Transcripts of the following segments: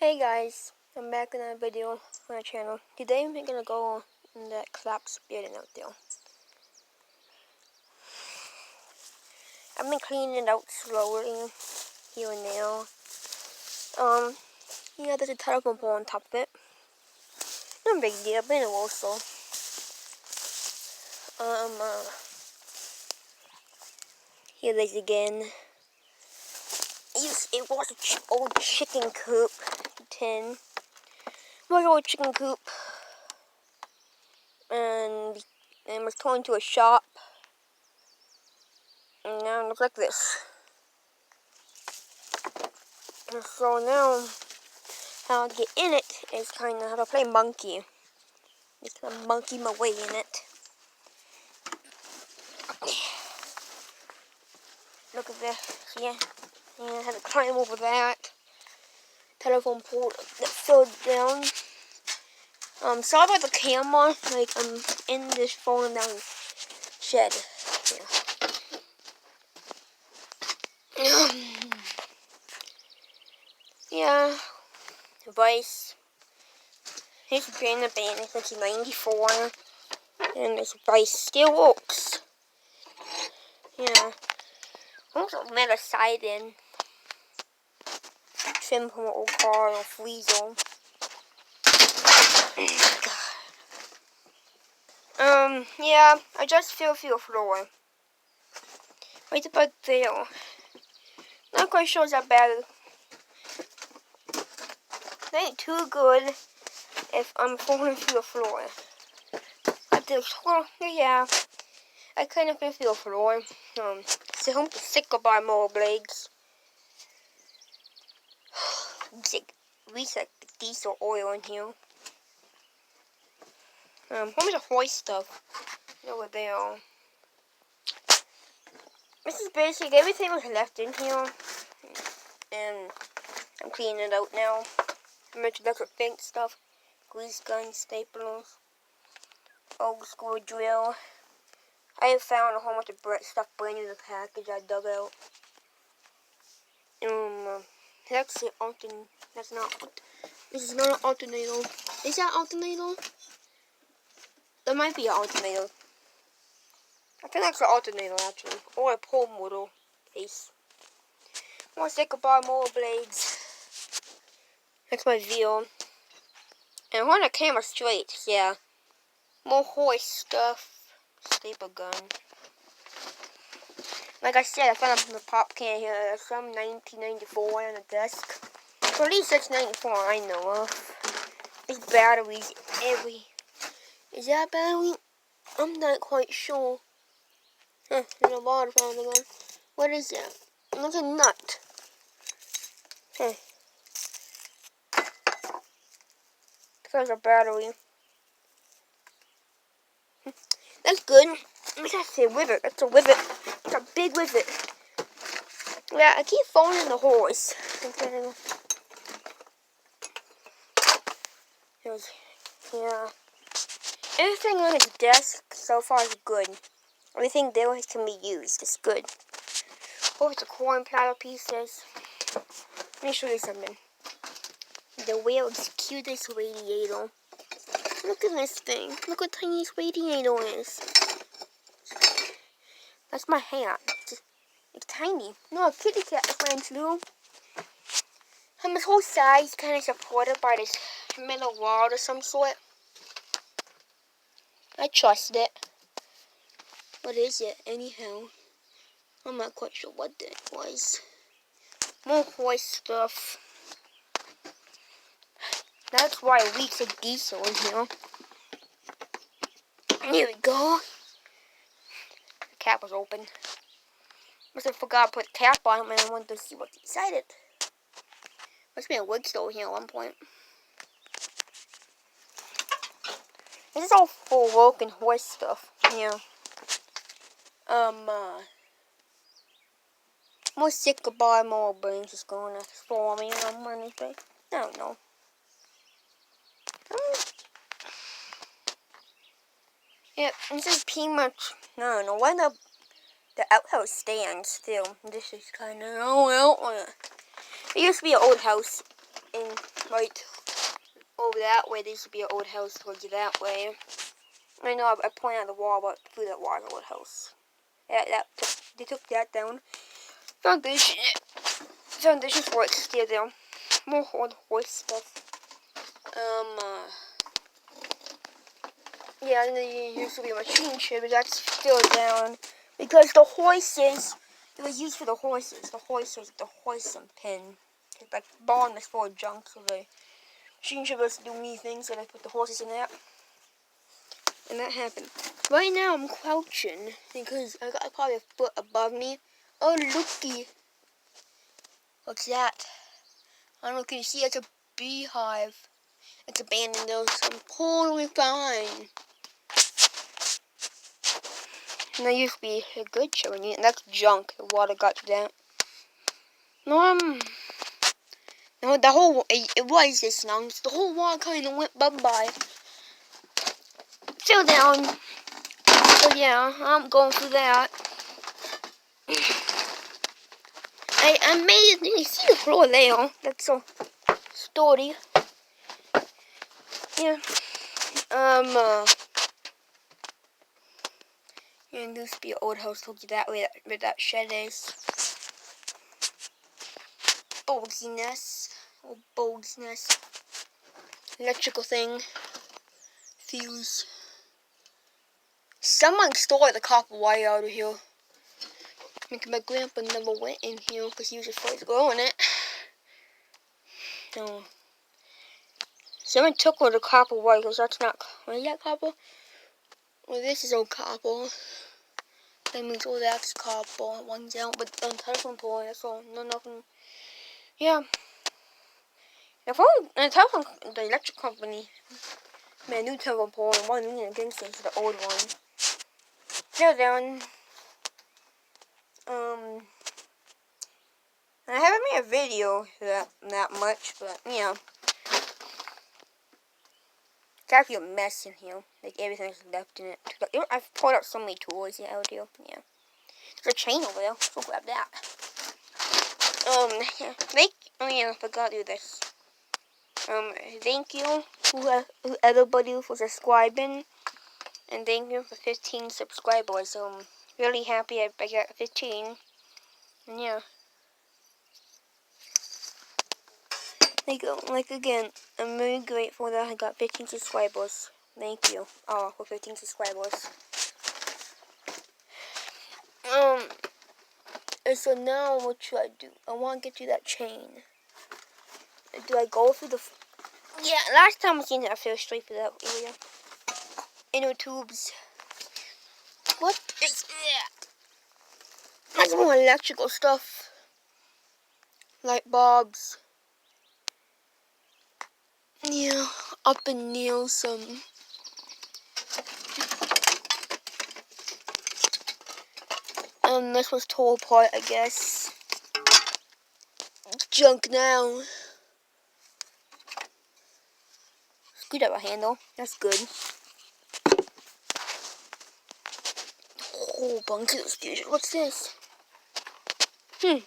Hey guys, I'm back in a video on my channel. Today I'm gonna go on that clasp building out there. I've been cleaning it out slowly here and there. There's a telephone pole on top of it. No big deal, but it also. Here it is again. It was an old chicken coop, tin. It was an old chicken coop. And was torn into a shop. And now it looks like this. And so now, how to get in it is kind of how to play monkey. Just gonna monkey my way in it. Look at this, yeah. And I had to climb over that telephone pole that fell down. Sorry about the camera, like I'm in this falling down shed. Yeah. Vice. He's been a band since 94, and this Vice still works. Yeah. Also met a siding trim from an old car or Weasel. Yeah, I just feel through the floor. Right about there. Not quite sure it's that bad. It ain't too good if I'm falling through the floor. But the floor, yeah, I kind of feel through the floor. So I'm sick of my more blades. We like diesel oil in here. What was the white stuff over there? This is basically everything was left in here, and I'm cleaning it out now. I mentioned lots of paint stuff, grease guns, staplers, old school drill. I have found a whole bunch of stuff brand new in the package I dug out. That's the alternator. That's not. This is not an alternator. Is that an alternator? That might be an alternator. I think that's an alternator actually, or a pole model case. I want to say goodbye more blades. That's my view. And I want the camera straight, yeah. More horse stuff. Staple gun. Like I said, I found a pop can here. There's some 1994 on the desk. So at least that's 94 I know of. There's batteries Is that a battery? I'm not quite sure. There's a water fountain again. What is that? It's a nut. There's a battery. That's good. That's a rivet. That's a rivet. It's a big rivet. Yeah, I keep falling in the holes. Yeah. Everything on his desk so far is good. Everything there can be used. It's good. Oh, it's a corn platter pieces. Let me show you something. The world's cutest radiator. Look at this thing. Look what tiny this radiator is. That's my hat. It's tiny. No, a kitty cat ran through. And this whole side's kind of supported by this metal wall of some sort. I trust it. What is it, anyhow? I'm not quite sure what that was. More horse stuff. That's why it leaks of diesel in here. Here we go. The cap was open. Must have forgot to put the cap on it and I wanted to see what's inside it. Must be a wood stove here at one point. This is all full broken horse stuff. Yeah. More sick goodbye, more brains is going to explore me on Wednesday. I don't know. Yeah, this is pretty much, I don't know, why the outhouse stands still. This is kind of, it used to be an old house. And right over that way, there used to be an old house towards you that way. I know I pointed out the wall, but through that wall, the old house. Yeah, they took that down. Foundation for it still down. More old horse stuff. Yeah, and there used to be a machine shed, but that's still down because the horses. It was used for the horses. The horse and pen. It's like barn that's full of junk, so the machine shed was to do me things, so they put the horses in there. And that happened. Right now I'm crouching because I got probably a foot above me. Oh looky. What's that? I don't know if you can see, it's a beehive. It's abandoned though, so I'm totally fine. And that used to be a good show, and that's junk. The water got to that. No, the whole, it was this long, so the whole wall kind of went bye-bye. Still down. So yeah, I'm going through that. I made it, you see the floor there? That's so sturdy. Yeah. And this used to be an old house, told you that way, where that shed is. Bulb's nest. Old bulb's nest. Electrical thing. Fuse. Someone stole the copper wire out of here. My grandpa never went in here because he was afraid to go in it. No. Someone took all the copper wire because that's not. Is that copper? Well, this is all copper. That means all that's copper. One's out, but on telephone pole, that's all. No, nothing. Yeah. The electric company made a new telephone pole and one new against it to the old one. They're down. I haven't made a video that much, but yeah. It's actually a mess in here. Like everything's left in it. I've pulled out so many toys out here. Yeah. There's a chain over there. We'll grab that. Yeah. I forgot to do this. Thank you to everybody for subscribing. And thank you for 15 subscribers. Really happy I got 15. And yeah. Like again, I'm really grateful that I got 15 subscribers. Thank you all for 15 subscribers. And so now what should I do? I want to get to that chain. Do I go through the... Yeah, last time I seen it, I fell straight through that area. Inner tubes. What is that? That's more electrical stuff. Light bulbs. Yeah, up and near some. This was tore apart, I guess. Junk now. Screwdriver handle. That's good. Whole bunch of fusion. What's this? Bang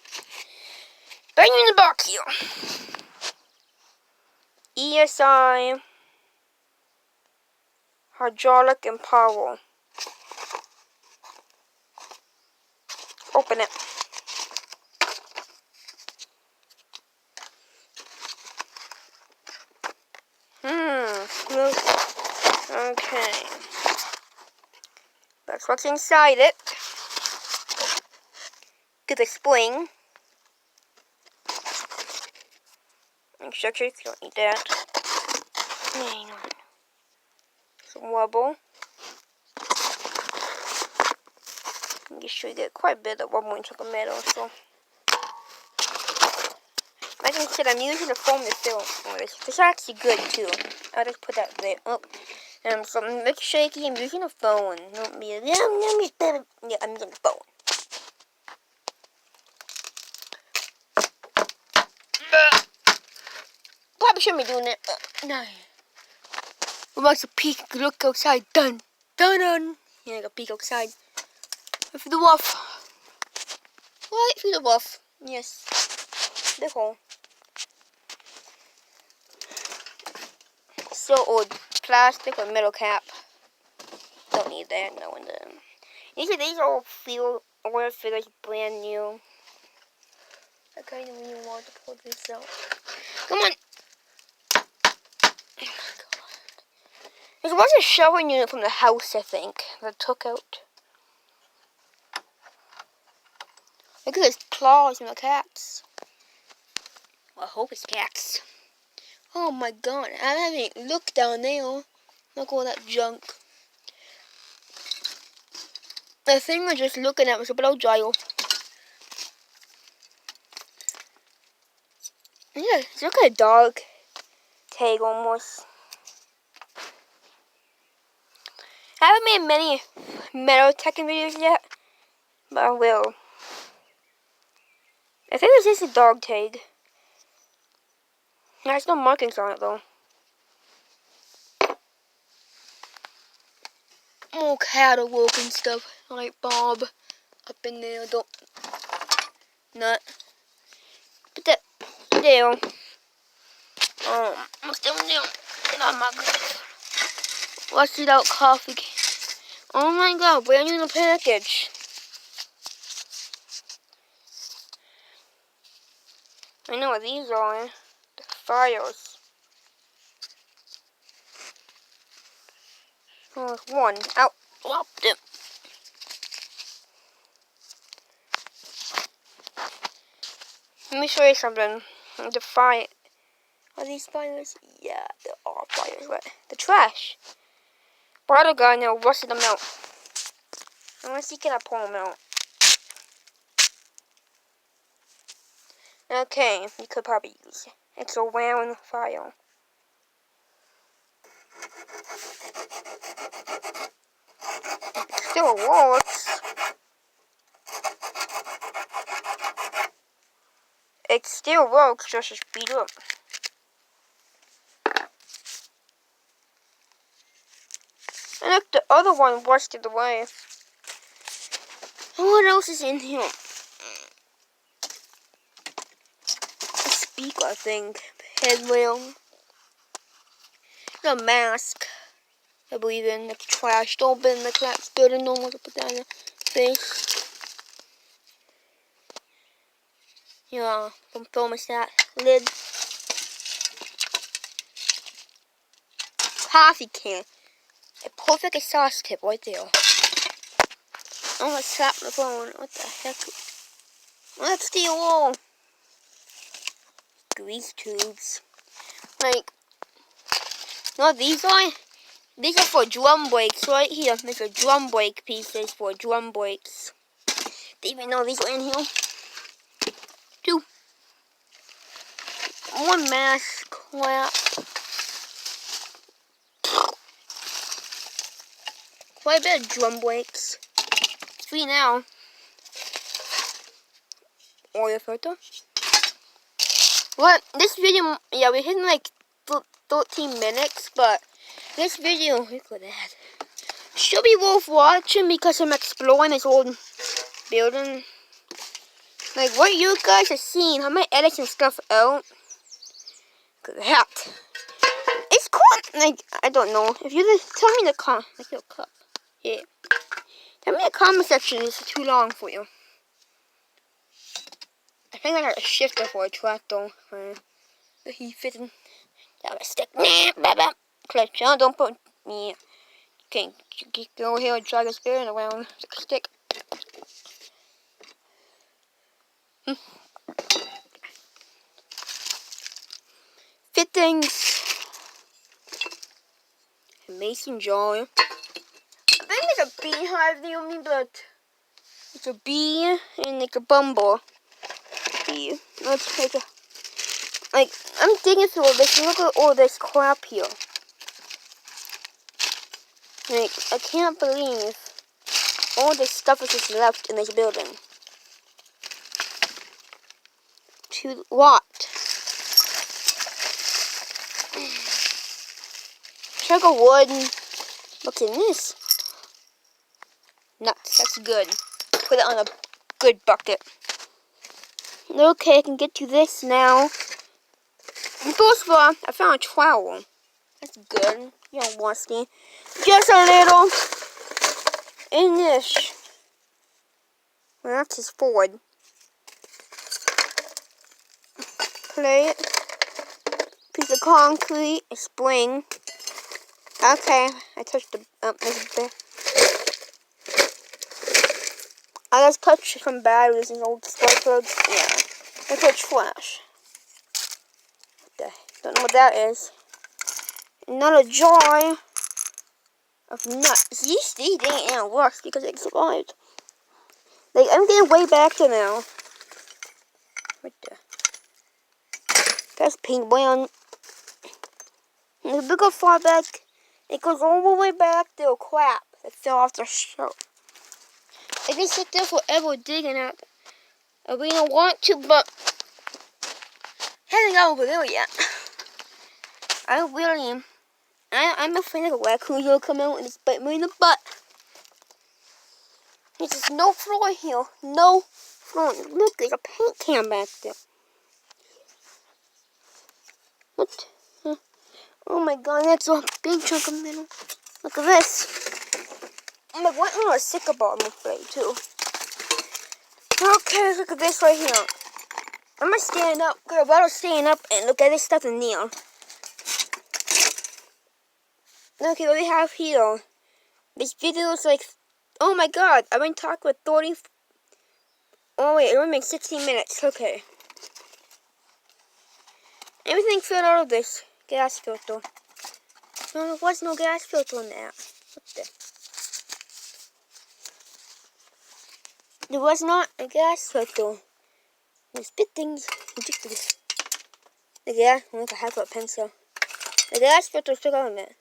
in the box here. ESI. Hydraulic and power. Open it. Okay. That's what's inside it. Get the spring. Instructions, you don't need that. Hang on. Some wobble. You should get quite a bit of wobble and chocolate metal, so. Like I said, I'm using the foam to fill this. This is actually good too. I'll just put that there. Oh. So I'm making shaky. I'm using a phone. Yeah, I'm using the phone. Probably shouldn't be doing it. No. We're about to peek. Look outside. Dun. Dun dun. Yeah, I got peek outside. Wait for the wolf. Wait for the wolf. Yes. The hole. So old. Plastic or metal cap. Don't need that. No one does. These are all oil fillers, brand new. I kind of really want to pull this out. Come on. Oh my god. There was a shower unit from the house, I think, that I took out. Look at his claws and the caps. Well, I hope it's cats. Oh my god, I haven't looked down there. Look at all that junk. The thing we're just looking at was a blow dryer. Yeah, it's like a dog tag almost. I haven't made many metal teching videos yet, but I will. I think this is a dog tag. There's no markings on it though. More cattle work and stuff, like Bob up in there. Don't nut. Put that down. What's down there? Oh my god. What's it out coffee? Oh my god, brand new in the package. I know what these are. The files. Oh, there's one. Out. Dropped it. Let me show you something. The fire. Are these fires? Yeah, they are fires. What? The trash. Bottle guy now rusted them out. Unless he cannot pull them out. Okay, you could probably use it. It's a round file. It still works. It still works, just to speed up. And look, the other one rusted away. And what else is in here? A speaker, I think. Headlamp. The mask. I believe in the trash. Don't put in the clasp building. No one wants to put that in the face. Yeah, from thermostat lid. Coffee can. A perfect sauce tip right there. I'm gonna tap the phone. What the heck? Let's the wall. Grease tubes. Like, no, these are for drum brakes right here. These are drum brake pieces for drum brakes. Didn't even know these were in here. 2. 1 mask clap. Quite a bit of drum brakes. 3 now. Oil filter. Well, this video, yeah, we're hitting like 13 minutes, but this video, look at that, should be worth watching because I'm exploring this old building. Like, what you guys are seeing, how am edit some stuff out? Look at that. It's cool. Like, I don't know. If you just tell me in the comment, like your cup. Yeah. Tell me in the comment section if it's too long for you. I think I got a shifter for a tractor. The heat fitting. That was stick. Clutch on. Don't put me. Okay, go here and drag this bearing around. Stick. Fittings. A mason jar. I think it's a beehive the only, but it's a bee and like a bumble. Bee. Let's take a. Like, I'm digging through all this. Look at all this crap here. Like, I can't believe all this stuff is just left in this building. To what? Chug of wood. What's in this? Nuts. That's good. Put it on a good bucket. Okay, I can get to this now. First of all, I found a trowel. That's good. You don't want to. Just a little in this. Well, that's his forward. Plate. Piece of concrete. A spring. Okay, I touched the I just touched some batteries and old display plugs. Yeah, I touched flash. Don't know what that is. Another jar of nuts. These ain't worse because it survived. Like, I'm getting way back to now. Right there. That's pink brown. And if we go far back, it goes all the way back to a clasp that fell off the shelf. I can sit there forever digging out. I really don't want to, but haven't got over there yet. I really am. I'm afraid of a raccoon will come out and just bite me in the butt. There's just no floor here. No floor. Look, there's a paint can back there. What? Huh. Oh my god, that's a big chunk of metal. Look at this. I'm like, what on a sycamore blade too? Okay, look at this right here. I'm gonna stand up, girl, but I'll stand up and look at this stuff in there. Okay, what we have here. This video is like, oh my god, I've been talking with 30. Oh wait, it only makes 16 minutes. Okay. Everything filled out of this gas filter. No, there was no gas filter in that. What the? There was not a gas filter. These big things ridiculous. The gas, look, I have a pencil. The gas filter took out on it.